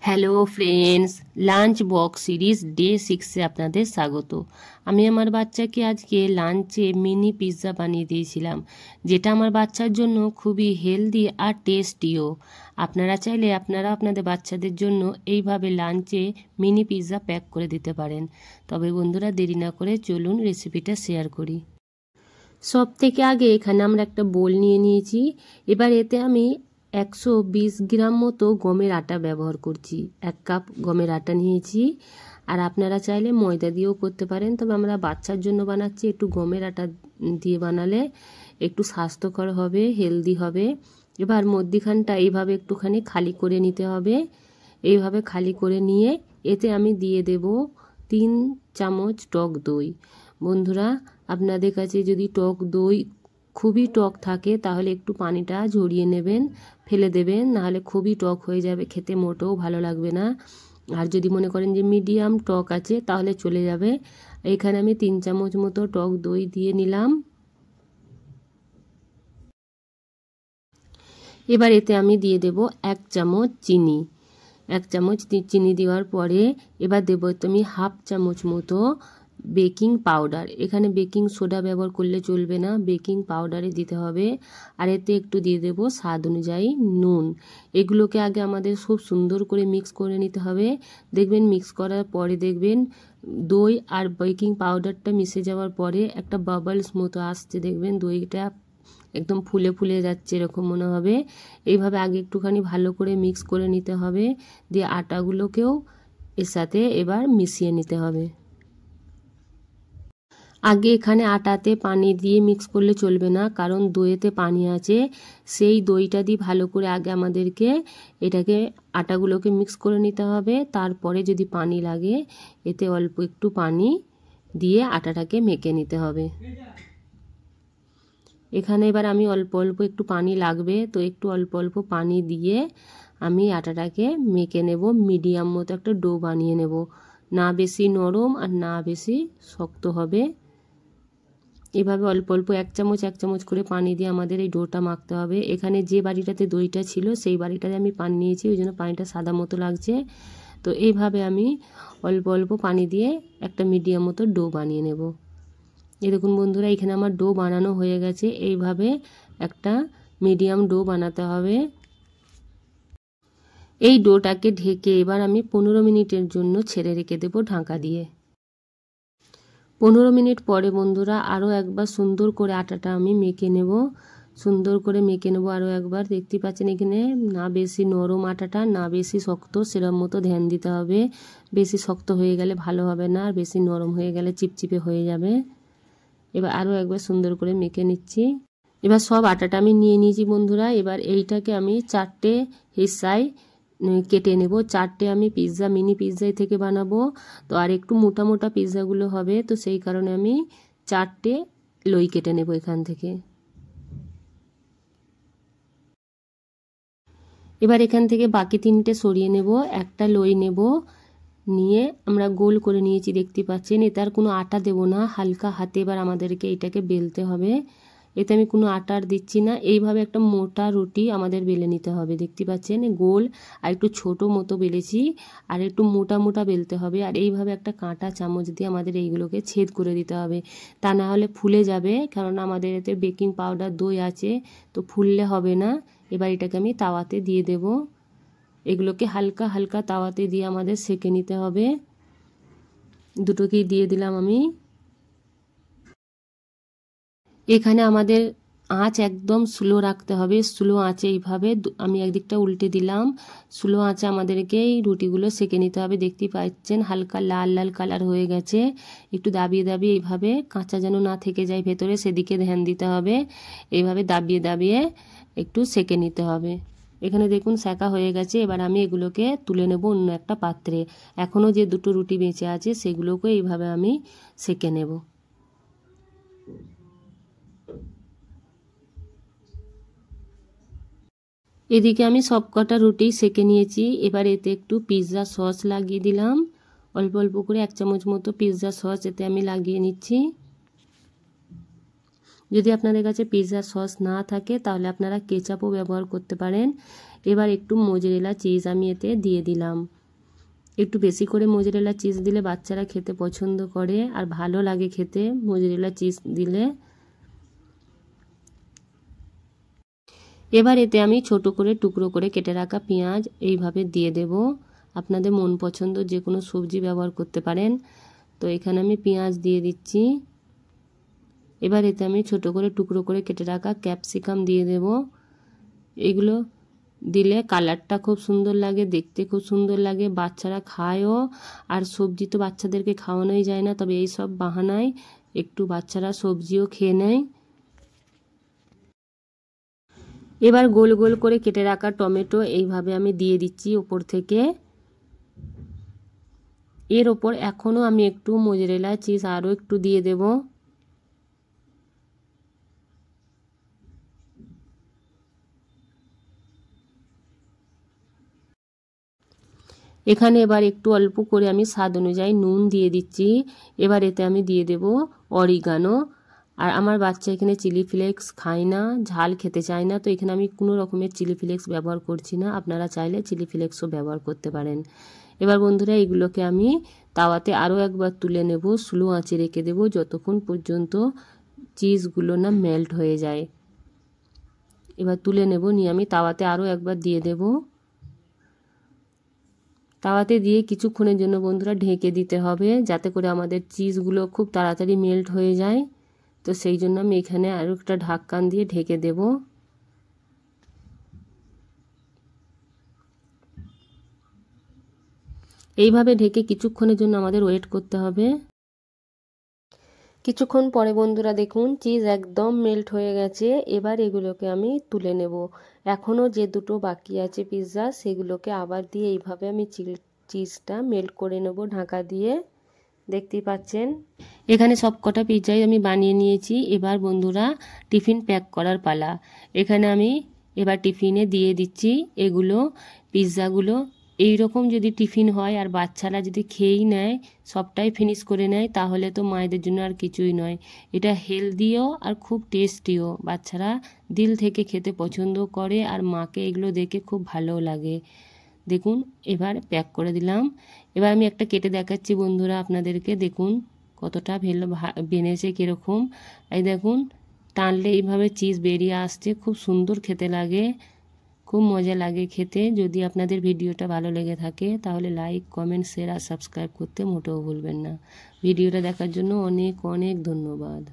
Hello friends, lunch box series day 6-এ আপনাদের স্বাগত। আমি আমার বাচ্চাকে আজকে লাঞ্চে মিনি পিৎজা বানিয়ে দিয়েছিলাম, যেটা আমার বাচ্চার জন্য খুবই হেলদি আর টেস্টিও। আপনারা চাইলে আপনাদের বাচ্চাদের জন্য এইভাবে লাঞ্চে মিনি পিৎজা প্যাক করে দিতে পারেন। তবে বন্ধুরা, দেরি না করে চলুন রেসিপিটা শেয়ার করি। সব থেকে আগে এখানে আমরা একটা বোল নিয়ে নিয়েছি। এবার এতে আমি 120 গ্রাম মতো গমের আটা ব্যবহার করছি। 1 কাপ গমের আটা নিয়েছি। আর আপনারা চাইলে ময়দা দিয়েও করতে পারেন, তবে আমরা বাচ্চার জন্য বানাচ্ছি, একটু গমের আটা দিয়ে বানালে একটু স্বাস্থ্যকর হবে, হেলদি হবে। এবার মধ্যিখানটা এইভাবে একটুখানি খালি করে নিতে হবে। এইভাবে খালি করে নিয়ে এতে আমি দিয়ে দেব 3 চামচ টক দই। বন্ধুরা, আপনাদের কাছে যদি টক দই খুবই টক থাকে তাহলে একটু পানিটা ঝরিয়ে নেবেন, ফেলে দেবেন, নাহলে খুবই টক হয়ে যাবে, খেতে মোটেও ভালো লাগবে না। আর যদি মনে করেন যে মিডিয়াম টক আছে তাহলে চলে যাবে। এখানে আমি 3 চামচ মতো টক দই দিয়ে নিলাম। এবার এতে আমি দিয়ে দেব 1 চামচ চিনি। 1 চামচ চিনি দেওয়ার পরে এবার দেবো আমি হাফ চামচ মতো বেকিং পাউডার। এখানে বেকিং সোডা ব্যবহার করলে চলবে না, বেকিং পাউডারে দিতে হবে। আর এতে একটু দিয়ে দেবো স্বাদ অনুযায়ী নুন। এগুলোকে আগে আমাদের খুব সুন্দর করে মিক্স করে নিতে হবে। দেখবেন মিক্স করার পরে দেখবেন দই আর বেকিং পাউডারটা মিশে যাওয়ার পরে একটা বাবলস মতো আসছে, দেখবেন দইটা একদম ফুলে ফুলে যাচ্ছে, এরকম মনে হবে। এইভাবে আগে একটুখানি ভালো করে মিক্স করে নিতে হবে, দিয়ে আটাগুলোকেও এর সাথে এবার মিশিয়ে নিতে হবে। আগে এখানে আটাতে পানি দিয়ে মিক্স করলে চলবে না, কারণ দইয়েতে পানি আছে। সেই দইটা দিয়ে ভালো করে আগে আমাদেরকে এটাকে আটাগুলোকে মিক্স করে নিতে হবে। তারপরে যদি পানি লাগে এতে অল্প একটু পানি দিয়ে আটাটাকে মেখে নিতে হবে। এখানে এবার আমি অল্প অল্প একটু পানি লাগবে, তো একটু অল্প অল্প পানি দিয়ে আমি আটাটাকে মেখে নেব। মিডিয়াম মতো একটা ডো বানিয়ে নেব, না বেশি নরম আর না বেশি শক্ত হবে। এভাবে অল্প অল্প 1 চামচ 1 চামচ করে পানি দিয়ে আমাদের এই ডোটা মাখতে হবে। এখানে যে বাটিটাতে দইটা ছিল সেই বাটিটাতে আমি পানি নিয়েছি, ওই জন্য পানিটা সাদা মতো লাগছে। তো এইভাবে আমি অল্প অল্প পানি দিয়ে একটা মিডিয়াম মতো ডো বানিয়ে নেব। এই দেখুন বন্ধুরা, এখানে আমার ডো বানানো হয়ে গেছে। এইভাবে একটা মিডিয়াম ডো বানাতে হবে। এই ডোটাকে ঢেকে এবার আমি 15 মিনিটের জন্য ছেড়ে রেখে দেব ঢাকা দিয়ে। 15 মিনিট পরে বন্ধুরা আরও একবার সুন্দর করে আটাটা আমি মেখে নেব। সুন্দর করে মেখে নেব আরও একবার। দেখতে পাচ্ছেন এখানে না বেশি নরম আটাটা, না বেশি শক্ত, সেরকম মতো ধ্যান দিতে হবে। বেশি শক্ত হয়ে গেলে ভালো হবে না, আর বেশি নরম হয়ে গেলে চিপচিপে হয়ে যাবে। এবার আরও একবার সুন্দর করে মেখে নিচ্ছি। এবার সব আটাটা আমি নিয়ে নিয়েছি বন্ধুরা। এবার এইটাকে আমি 4টে হিস্সায় কেটে নেব। 4টে আমি পিৎজা মিনি পিৎজাই থেকে বানাবো, তো আর একটু মোটা মোটা পিৎজাগুলো হবে, তো সেই কারণে আমি 4টে লই কেটে নেব এখান থেকে। এবার এখান থেকে বাকি 3টে সরিয়ে নেব। একটা লই নেব, নিয়ে আমরা গোল করে নিয়েছি, দেখতে পাচ্ছেন। এতে আর কোনো আটা দেব না, হালকা হাতে এবার আমাদেরকে এটাকে বেলতে হবে। এতে আমি কোনো আটা আর দিচ্ছি না। এইভাবে একটা মোটা রুটি আমাদের বেলে নিতে হবে, দেখতে পাচ্ছেন। গোল আর একটু ছোট মতো বেলেছি, আর একটু মোটা মোটা বেলতে হবে। আর এইভাবে একটা কাঁটা চামচ দিয়ে আমাদের এইগুলোকে ছেদ করে দিতে হবে, তা না হলে ফুলে যাবে, কারণ আমাদের এতে বেকিং পাউডার দই আছে, তো ফুললে হবে না। এবার এটাকে আমি তাওয়াতে দিয়ে দেব। এগুলোকে হালকা হালকা তাওয়াতে দিয়ে আমাদের সেঁকে নিতে হবে। দুটোকেই দিয়ে দিলাম আমি। এখানে আমাদের আঁচ একদম স্লো রাখতে হবে, স্লো আঁচে এইভাবে আমি একদিকটা উল্টে দিলাম। স্লো আঁচে আমাদেরকে এই রুটিগুলো সেঁকে নিতে হবে। দেখতেই পাচ্ছেন হালকা লাল লাল কালার হয়ে গেছে। একটু দাবিয়ে দাবিয়ে এইভাবে, কাঁচা যেন না থেকে যায় ভেতরে, সেদিকে ধ্যান দিতে হবে। এইভাবে দাবিয়ে দাবিয়ে একটু সেঁকে নিতে হবে। এখানে দেখুন সেঁকা হয়ে গেছে। এবার আমি এগুলোকে তুলে নেব অন্য একটা পাত্রে। এখনও যে দুটো রুটি বেঁচে আছে সেগুলোকে এইভাবে আমি সেঁকে নেব। এদিকে আমি সব কটা রুটি সেঁকে নিয়েছি। এবার এতে একটু পিৎজা সস লাগিয়ে দিলাম, অল্প অল্প করে 1 চামচ মতো পিৎজা সস এতে আমি লাগিয়ে নিচ্ছি। যদি আপনাদের কাছে পিৎজা সস না থাকে তাহলে আপনারা কেচাপও ব্যবহার করতে পারেন। এবার একটু মোজারেলা চিজ আমি এতে দিয়ে দিলাম। একটু বেশি করে মোজারেলা চিজ দিলে বাচ্চারা খেতে পছন্দ করে আর ভালো লাগে খেতে মোজারেলা চিজ দিলে। এবার এতে আমি ছোট করে টুকরো করে কেটে রাখা পেঁয়াজ এইভাবে দিয়ে দেব। আপনাদের মন পছন্দ যে কোনো সবজি ব্যবহার করতে পারেন। তো এখানে আমি পেঁয়াজ দিয়ে দিচ্ছি। এবার এতে আমি ছোট করে টুকরো করে কেটে রাখা ক্যাপসিকাম দিয়ে দেব। এগুলো দিলে কালারটা খুব সুন্দর লাগে, দেখতে খুব সুন্দর লাগে, বাচ্চারা খায়ও। আর সবজি তো বাচ্চাদেরকে খাওয়ানোই যায় না, তবে এই সব বাহানায় একটু বাচ্চারা সবজিও খেয়ে নেয়। এবার গোল গোল করে কেটে রাখা টমেটো এইভাবে আমি দিয়ে দিচ্ছি ওপর থেকে। এর ওপর এখনও আমি একটু মোজারেলা চিজ আরও একটু দিয়ে দেব। এখানে এবার একটু অল্প করে আমি স্বাদ অনুযায়ী নুন দিয়ে দিচ্ছি। এবার এতে আমি দিয়ে দেব অরিগানো। আর আমার বাচ্চা এখানে চিলি ফ্লেক্স খায় না, ঝাল খেতে চায় না, তো এখানে আমি কোনো রকমের চিলি ফ্লেক্স ব্যবহার করছি না। আপনারা চাইলে চিলি ফ্লেক্সও ব্যবহার করতে পারেন। এবার বন্ধুরা এগুলোকে আমি তাওয়াতে আরও একবার তুলে নেব, স্লো আঁচে রেখে দেব যতক্ষণ পর্যন্ত চিজগুলো না মেল্ট হয়ে যায়। এবার তুলে নেব, নিয়ে আমি তাওয়াতে আরও একবার দিয়ে দেব। তাওয়াতে দিয়ে কিছুক্ষণের জন্য বন্ধুরা ঢেকে দিতে হবে, যাতে করে আমাদের চিজগুলো খুব তাড়াতাড়ি মেল্ট হয়ে যায়। তো সেই জন্য আমি এখানে আরও একটা ঢাকন দিয়ে ঢেকে দেব। এইভাবে ঢেকে কিছুক্ষণের জন্য আমাদের ওয়েট করতে হবে। কিছুক্ষণ পরে বন্ধুরা দেখুন চিজ একদম মেল্ট হয়ে গেছে। এবার এগুলোকে আমি তুলে নেব। এখনও যে দুটো বাকি আছে পিৎজা, সেগুলোকে আবার দিয়ে এইভাবে আমি চিজটা মেল্ট করে নেব ঢাকা দিয়ে। দেখতেই পাচ্ছেন এখানে সব কটা পিৎজাই আমি বানিয়ে নিয়েছি। এবার বন্ধুরা টিফিন প্যাক করার পালা। এখানে আমি এবার টিফিনে দিয়ে দিচ্ছি এগুলো পিৎজাগুলো। এইরকম যদি টিফিন হয় আর বাচ্চারা যদি খেয়েই নেয়, সবটাই ফিনিশ করে নেয়, তাহলে তো মায়েদের জন্য আর কিছুই নয়। এটা হেলদিও আর খুব টেস্টিও। বাচ্চারা দিল থেকে খেতে পছন্দ করে আর মাকে এগুলো দেখে খুব ভালো লাগে। দেখুন এবার প্যাক করে দিলাম। এবার আমি একটা কেটে দেখাচ্ছি বন্ধুরা আপনাদেরকে। দেখুন কতটা বেনেছে কীরকম। এই দেখুন টানলে এইভাবে চিজ বেরিয়ে আসছে, খুব সুন্দর খেতে লাগে, খুব মজা লাগে খেতে। যদি আপনাদের ভিডিওটা ভালো লেগে থাকে তাহলে লাইক, কমেন্ট, শেয়ার আর সাবস্ক্রাইব করতে মোটেও ভুলবেন না। ভিডিওটা দেখার জন্য অনেক অনেক ধন্যবাদ।